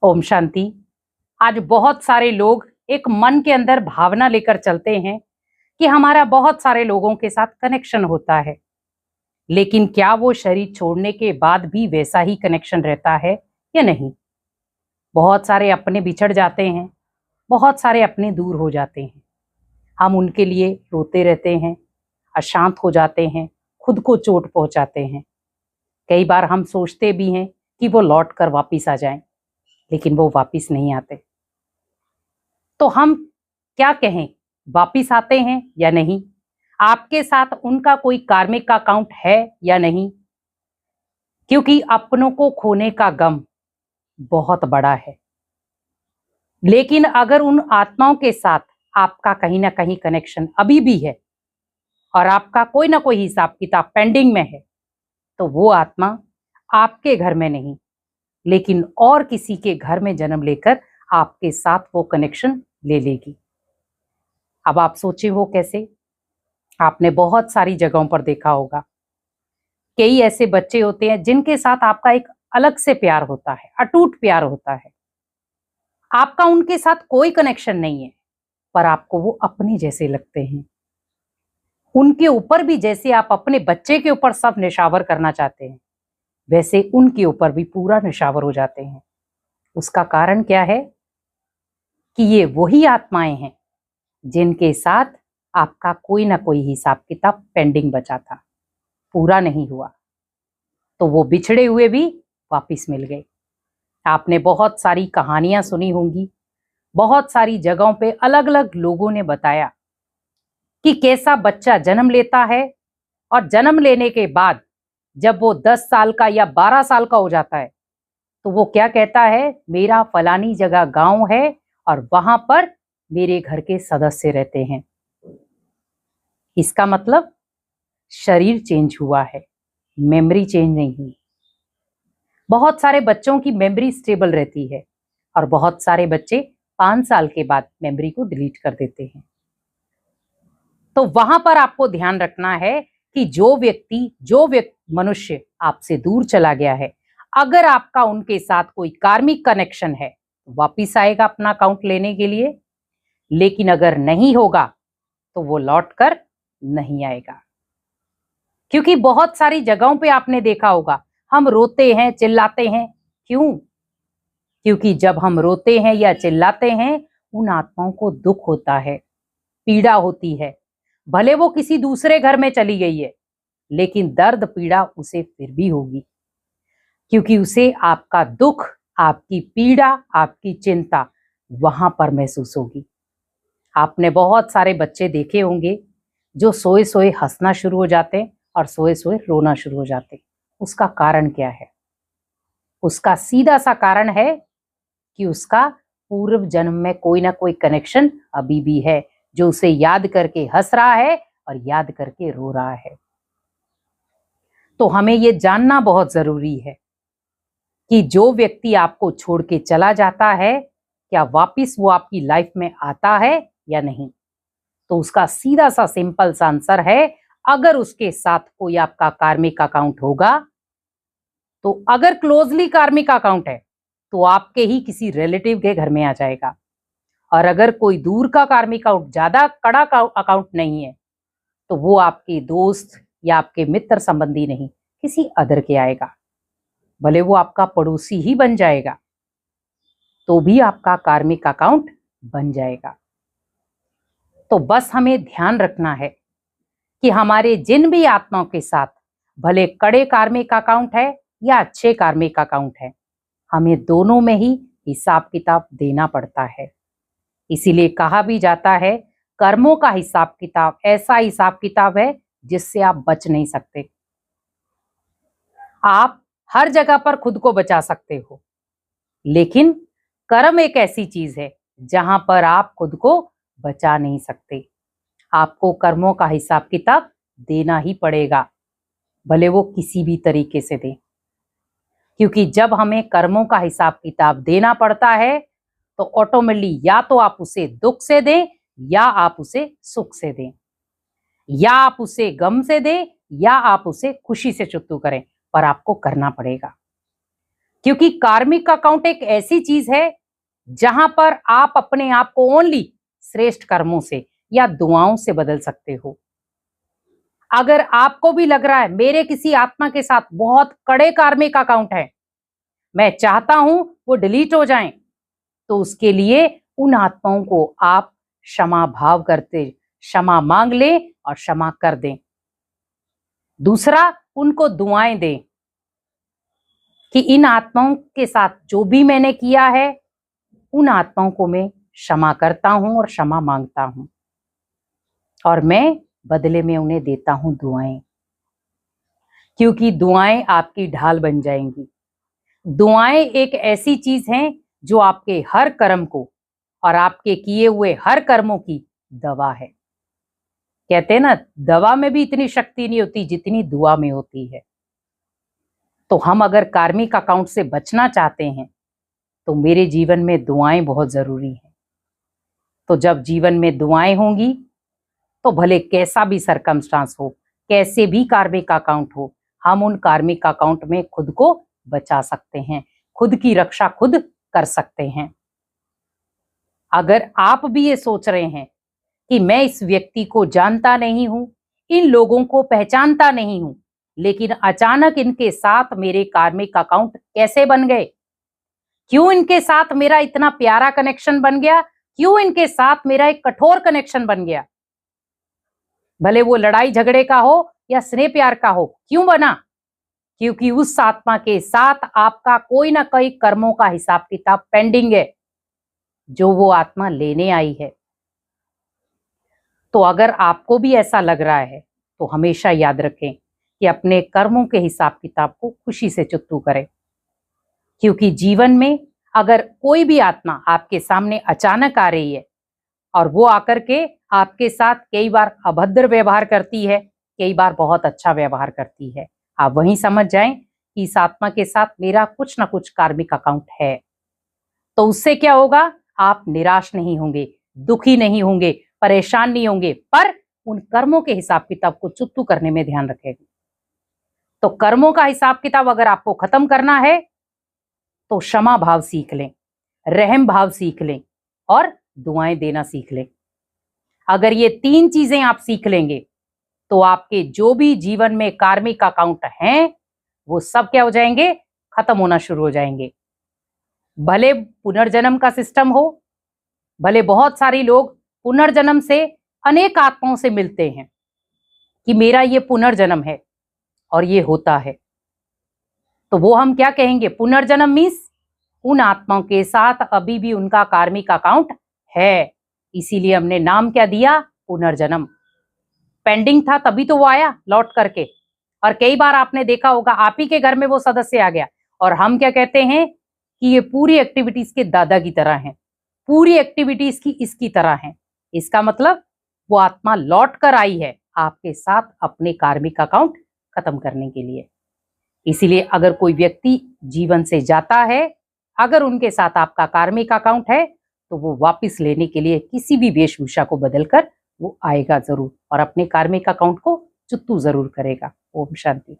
ओम शांति। आज बहुत सारे लोग एक मन के अंदर भावना लेकर चलते हैं कि हमारा बहुत सारे लोगों के साथ कनेक्शन होता है, लेकिन क्या वो शरीर छोड़ने के बाद भी वैसा ही कनेक्शन रहता है या नहीं। बहुत सारे अपने बिछड़ जाते हैं, बहुत सारे अपने दूर हो जाते हैं। हम उनके लिए रोते रहते हैं, अशांत हो जाते हैं, खुद को चोट पहुंचाते हैं। कई बार हम सोचते भी हैं कि वो लौट कर वापिस आ जाएं, लेकिन वो वापिस नहीं आते। तो हम क्या कहें, वापिस आते हैं या नहीं? आपके साथ उनका कोई कार्मिक अकाउंट है या नहीं? क्योंकि अपनों को खोने का गम बहुत बड़ा है, लेकिन अगर उन आत्माओं के साथ आपका कहीं ना कहीं कनेक्शन अभी भी है और आपका कोई ना कोई हिसाब किताब पेंडिंग में है, तो वो आत्मा आपके घर में नहीं, लेकिन और किसी के घर में जन्म लेकर आपके साथ वो कनेक्शन ले लेगी। अब आप सोचे वो कैसे? आपने बहुत सारी जगहों पर देखा होगा, कई ऐसे बच्चे होते हैं जिनके साथ आपका एक अलग से प्यार होता है, अटूट प्यार होता है। आपका उनके साथ कोई कनेक्शन नहीं है, पर आपको वो अपने जैसे लगते हैं। उनके ऊपर भी जैसे आप अपने बच्चे के ऊपर सब निशावर करना चाहते हैं, वैसे उनके ऊपर भी पूरा निशावर हो जाते हैं। उसका कारण क्या है? कि ये वही आत्माएं हैं जिनके साथ आपका कोई ना कोई हिसाब किताब पेंडिंग बचा था, पूरा नहीं हुआ, तो वो बिछड़े हुए भी वापिस मिल गए। आपने बहुत सारी कहानियां सुनी होंगी, बहुत सारी जगहों पे अलग अलग लोगों ने बताया कि कैसा बच्चा जन्म लेता है और जन्म लेने के बाद जब वो 10 साल का या 12 साल का हो जाता है, तो वो क्या कहता है, मेरा फलानी जगह गांव है और वहां पर मेरे घर के सदस्य रहते हैं। इसका मतलब शरीर चेंज हुआ है, मेमोरी चेंज नहीं हुई। बहुत सारे बच्चों की मेमोरी स्टेबल रहती है और बहुत सारे बच्चे 5 साल के बाद मेमोरी को डिलीट कर देते हैं। तो वहां पर आपको ध्यान रखना है कि जो व्यक्ति मनुष्य आपसे दूर चला गया है, अगर आपका उनके साथ कोई कार्मिक कनेक्शन है, वापिस आएगा अपना अकाउंट लेने के लिए, लेकिन अगर नहीं होगा तो वो लौट कर नहीं आएगा। क्योंकि बहुत सारी जगहों पे आपने देखा होगा, हम रोते हैं, चिल्लाते हैं। क्यों? क्योंकि जब हम रोते हैं या चिल्लाते हैं, उन आत्माओं को दुख होता है, पीड़ा होती है। भले वो किसी दूसरे घर में चली गई है, लेकिन दर्द पीड़ा उसे फिर भी होगी, क्योंकि उसे आपका दुख, आपकी पीड़ा, आपकी चिंता वहां पर महसूस होगी। आपने बहुत सारे बच्चे देखे होंगे जो सोए सोए हंसना शुरू हो जाते हैं और सोए सोए रोना शुरू हो जाते हैं। उसका कारण क्या है? उसका सीधा सा कारण है कि उसका पूर्व जन्म में कोई ना कोई कनेक्शन अभी भी है, जो उसे याद करके हंस रहा है और याद करके रो रहा है। तो हमें ये जानना बहुत जरूरी है कि जो व्यक्ति आपको छोड़ के चला जाता है, क्या वापिस वो आपकी लाइफ में आता है या नहीं? तो उसका सीधा सा सिंपल सा आंसर है, अगर उसके साथ कोई आपका कार्मिक अकाउंट होगा, तो अगर क्लोजली कार्मिक अकाउंट है तो आपके ही किसी रिलेटिव के घर में आ जाएगा, और अगर कोई दूर का कार्मिक अकाउंट, ज्यादा कड़ा अकाउंट नहीं है, तो वो आपके दोस्त या आपके मित्र संबंधी नहीं, किसी अदर के आएगा। भले वो आपका पड़ोसी ही बन जाएगा, तो भी आपका कार्मिक अकाउंट बन जाएगा। तो बस हमें ध्यान रखना है कि हमारे जिन भी आत्माओं के साथ भले कड़े कार्मिक अकाउंट है या अच्छे कार्मिक अकाउंट है, हमें दोनों में ही हिसाब किताब देना पड़ता है। इसीलिए कहा भी जाता है, कर्मों का हिसाब किताब ऐसा हिसाब किताब है जिससे आप बच नहीं सकते। आप हर जगह पर खुद को बचा सकते हो, लेकिन कर्म एक ऐसी चीज है जहां पर आप खुद को बचा नहीं सकते। आपको कर्मों का हिसाब किताब देना ही पड़ेगा, भले वो किसी भी तरीके से दें। क्योंकि जब हमें कर्मों का हिसाब किताब देना पड़ता है, तो ऑटोमेटिकली या तो आप उसे दुख से दें या आप उसे सुख से दें, या आप उसे गम से दें या आप उसे खुशी से चुत्तू करें, पर आपको करना पड़ेगा। क्योंकि कार्मिक अकाउंट एक ऐसी चीज है जहां पर आप अपने आप को ओनली श्रेष्ठ कर्मों से या दुआओं से बदल सकते हो। अगर आपको भी लग रहा है मेरे किसी आत्मा के साथ बहुत कड़े कार्मिक अकाउंट है, मैं चाहता हूं वो डिलीट हो जाएं, तो उसके लिए उन आत्माओं को आप क्षमा भाव करते क्षमा मांग लें और क्षमा कर दें। दूसरा, उनको दुआएं दें कि इन आत्माओं के साथ जो भी मैंने किया है उन आत्माओं को मैं क्षमा करता हूं और क्षमा मांगता हूं, और मैं बदले में उन्हें देता हूं दुआएं, क्योंकि दुआएं आपकी ढाल बन जाएंगी। दुआएं एक ऐसी चीज हैं जो आपके हर कर्म को और आपके किए हुए हर कर्मों की दवा है। कहते हैं ना, दवा में भी इतनी शक्ति नहीं होती जितनी दुआ में होती है। तो हम अगर कार्मिक अकाउंट से बचना चाहते हैं तो मेरे जीवन में दुआएं बहुत जरूरी हैं। तो जब जीवन में दुआएं होंगी तो भले कैसा भी सरकमस्टांस हो, कैसे भी कार्मिक अकाउंट हो, हम उन कार्मिक अकाउंट में खुद को बचा सकते हैं, खुद की रक्षा खुद कर सकते हैं। अगर आप भी ये सोच रहे हैं कि मैं इस व्यक्ति को जानता नहीं हूं, इन लोगों को पहचानता नहीं हूं, लेकिन अचानक इनके साथ मेरे कार्मिक अकाउंट कैसे बन गए, क्यों इनके साथ मेरा इतना प्यारा कनेक्शन बन गया, क्यों इनके साथ मेरा एक कठोर कनेक्शन बन गया, भले वो लड़ाई झगड़े का हो या स्नेह प्यार का हो, क्यों बना? क्योंकि उस आत्मा के साथ आपका कोई ना कोई कर्मों का हिसाब किताब पेंडिंग है जो वो आत्मा लेने आई है। तो अगर आपको भी ऐसा लग रहा है तो हमेशा याद रखें कि अपने कर्मों के हिसाब किताब को खुशी से चुकता करें, क्योंकि जीवन में अगर कोई भी आत्मा आपके सामने अचानक आ रही है और वो आकर के आपके साथ कई बार अभद्र व्यवहार करती है, कई बार बहुत अच्छा व्यवहार करती है, आप वहीं समझ जाएं कि इस आत्मा के साथ मेरा कुछ ना कुछ कार्मिक अकाउंट है। तो उससे क्या होगा, आप निराश नहीं होंगे, दुखी नहीं होंगे, परेशान नहीं होंगे, पर उन कर्मों के हिसाब किताब को चुकता करने में ध्यान रखेंगे। तो कर्मों का हिसाब किताब अगर आपको खत्म करना है तो क्षमा भाव सीख लें, रहम भाव सीख लें और दुआएं देना सीख लें। अगर ये 3 चीजें आप सीख लेंगे तो आपके जो भी जीवन में कार्मिक अकाउंट हैं वो सब क्या हो जाएंगे, खत्म होना शुरू हो जाएंगे। भले पुनर्जन्म का सिस्टम हो, भले बहुत सारे लोग पुनर्जन्म से अनेक आत्माओं से मिलते हैं कि मेरा ये पुनर्जन्म है और ये होता है, तो वो हम क्या कहेंगे, पुनर्जन्म मीन्स उन आत्माओं के साथ अभी भी उनका कार्मिक अकाउंट है, इसीलिए हमने नाम क्या दिया, पुनर्जन्म। पेंडिंग था तभी तो वो आया लौट करके। और कई बार आपने देखा होगा आप ही के घर में वो सदस्य आ गया और हम क्या कहते हैं कि ये पूरी एक्टिविटीज के दादा की तरह हैं, पूरी एक्टिविटीज की इसकी तरह हैं। इसका मतलब वो आत्मा लौट कर आई है आपके साथ अपने कार्मिक अकाउंट खत्म करने के लिए। इसीलिए अगर कोई व्यक्ति जीवन से जाता है, अगर उनके साथ आपका कार्मिक अकाउंट है, तो वो वापस लेने के लिए किसी भी वेशभूषा को बदलकर वो आएगा जरूर और अपने कार्मिक अकाउंट को चुत्तू जरूर करेगा। ओम शांति।